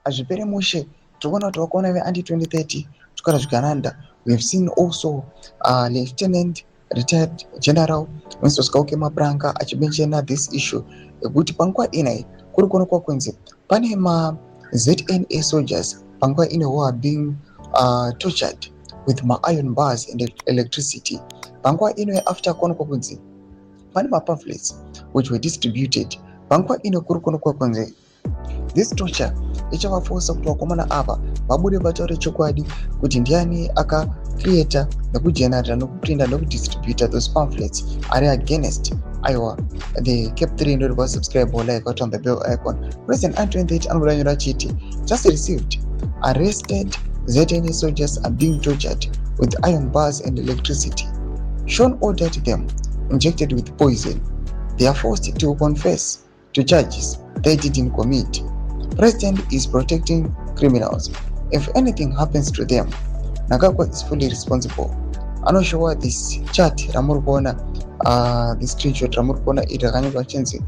azvipere mushe tikuona kuti wakaona ve-anti 2030 tukara zvikaranda. We have seen also Lieutenant Retired General Winston Mabranga achimenshena this issue yekuti panguva inai kuri kuonekwa kunzi pane ZNA soldiers panguva ine who are being tortured with iron bars and electricity. Panguva ino after kuonekwa kunzi pane pamphlets which were distributed. Panguva ino kuri kuonekwa kunzi this torture ichavaforsa kuti vakomana ava vabude vataure chokwadi kuti ndiani akacreata nekugenerata nekuprinta nekudistributa those pamphlets are against they kept 300 subscribe or like out on the bell icon. President Antoine anodanyora chiti just received arrested ZNA soldiers are being tortured with iron bars and electricity. Sean ordered them injected with poison. They are forced to confess to charges they didn't commit. President is protecting criminals. If anything happens to them, Mnangagwa is fully responsible. I'm not sure this chat ramurikona the screenshot ramurikona irakanyorwa chinzi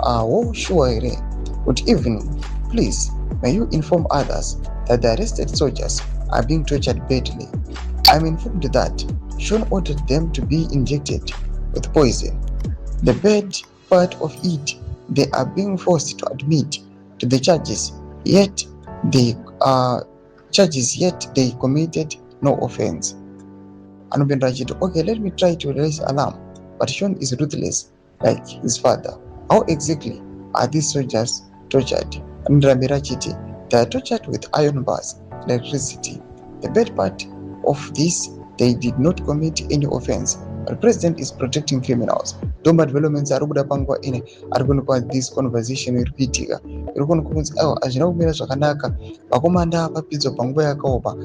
wo sure here but even please may you inform others that the arrested soldiers are being tortured badly. I'm informed that Sean ordered them to be injected with poison. The bad part of it, they are being forced to admit to the charges, yet they committed no offense. Anubendra chiti, okay, let me try to raise alarm, but Sean is ruthless like his father. How exactly are these soldiers tortured? Anubendra chiti, they are tortured with iron bars, electricity. The bad part of this, they did not commit any offense. The president is protecting criminals. Domba developments are kuda pangwa ine ari kunopa this conversation iripitika. Iri kunokunzi azvina kumira zvakanaka. Vakomanda vapidzwa panguva yakaopa.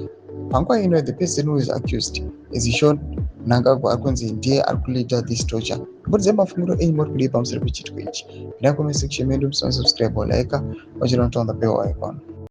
Panguva ino the person who is accused is Sean Mnangagwa akunzi ndiye ari kulead this torture. Mbudze mafungiro enyu muri kudii pamusoro pechitiko ichi. Ndina comment section medu, subscribe or like, wachira on the bell icon.